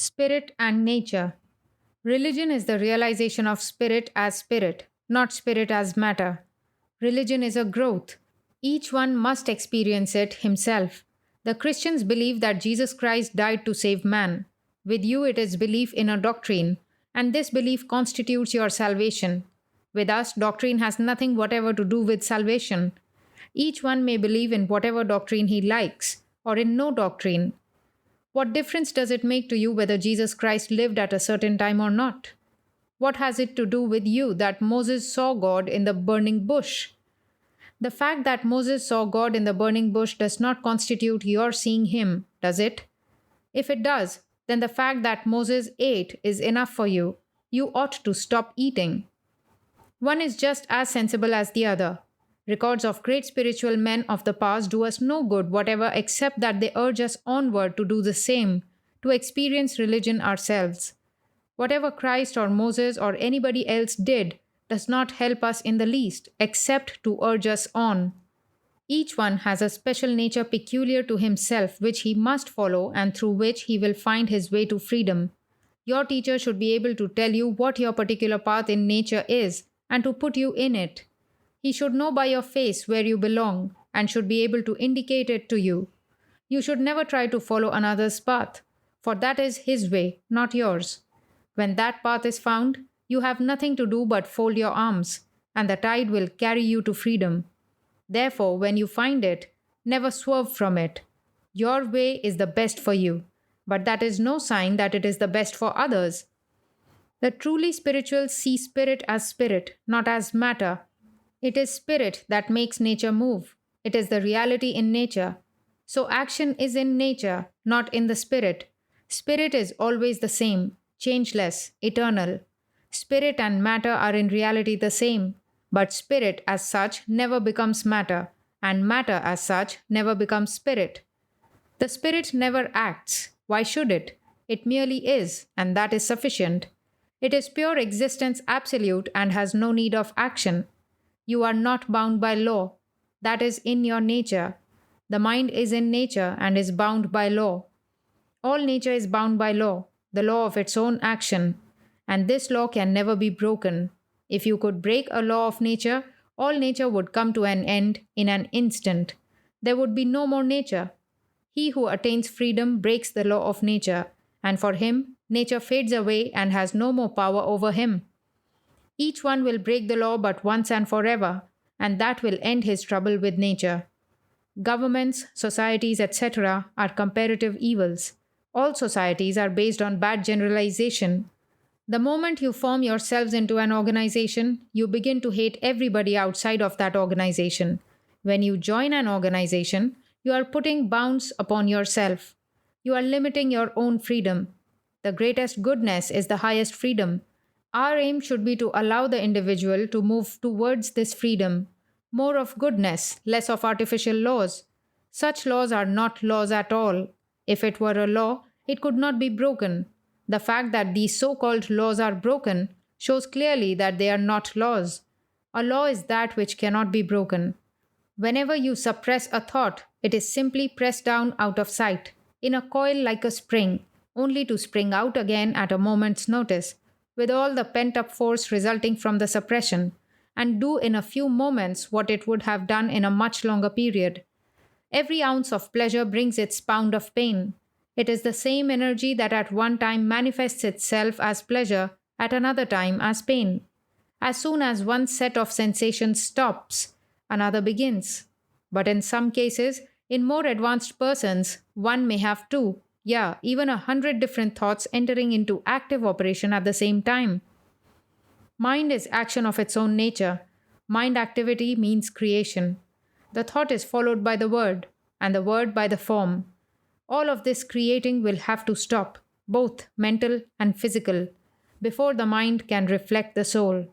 Spirit and nature. Religion is the realization of spirit, not spirit as matter. Religion is a growth. Each one must experience it himself. The Christians believe that Jesus Christ died to save man. With you, it is belief in a doctrine, and this belief constitutes your salvation. With us, doctrine has nothing whatever to do with salvation. Each one may believe in whatever doctrine he likes, or in no doctrine. What difference does it make to you whether Jesus Christ lived at a certain time or not? What has it to do with you that Moses saw God in the burning bush? The fact that Moses saw God in the burning bush does not constitute your seeing him, does it? If it does, then the fact that Moses ate is enough for you. You ought to stop eating. One is just as sensible as the other. Records of great spiritual men of the past do us no good whatever except that they urge us onward to do the same, to experience religion ourselves. Whatever Christ or Moses or anybody else did does not help us in the least, except to urge us on. Each one has a special nature peculiar to himself which he must follow and through which he will find his way to freedom. Your teacher should be able to tell you what your particular path in nature is and to put you in it. He should know by your face where you belong and should be able to indicate it to you. You should never try to follow another's path, for that is his way, not yours. When that path is found, you have nothing to do but fold your arms, and the tide will carry you to freedom. Therefore, when you find it, never swerve from it. Your way is the best for you, but that is no sign that it is the best for others. The truly spiritual see spirit as spirit, not as matter. It is spirit that makes nature move. It is the reality in nature. So action is in nature, not in the spirit. Spirit is always the same, changeless, eternal. Spirit and matter are in reality the same, but spirit as such never becomes matter, and matter as such never becomes spirit. The spirit never acts. Why should it? It merely is, and that is sufficient. It is pure existence absolute and has no need of action. You are not bound by law. That is in your nature. The mind is in nature and is bound by law. All nature is bound by law, the law of its own action, and this law can never be broken. If you could break a law of nature, all nature would come to an end in an instant. There would be no more nature. He who attains freedom breaks the law of nature, and for him, nature fades away and has no more power over him. Each one will break the law but once and forever, and that will end his trouble with nature. Governments, societies, etc. are comparative evils. All societies are based on bad generalization. The moment you form yourselves into an organization, you begin to hate everybody outside of that organization. When you join an organization, you are putting bounds upon yourself. You are limiting your own freedom. The greatest goodness is the highest freedom. Our aim should be to allow the individual to move towards this freedom. More of goodness, less of artificial laws. Such laws are not laws at all. If it were a law, it could not be broken. The fact that these so-called laws are broken shows clearly that they are not laws. A law is that which cannot be broken. Whenever you suppress a thought, it is simply pressed down out of sight, in a coil like a spring, only to spring out again at a moment's notice, with all the pent-up force resulting from the suppression, and do in a few moments what it would have done in a much longer period. Every ounce of pleasure brings its pound of pain. It is the same energy that at one time manifests itself as pleasure, at another time as pain. As soon as one set of sensations stops, another begins. But in some cases, in more advanced persons, one may have two, yeah, even 100 different thoughts entering into active operation at the same time. Mind is action of its own nature. Mind activity means creation. The thought is followed by the word, and the word by the form. All of this creating will have to stop, both mental and physical, before the mind can reflect the soul.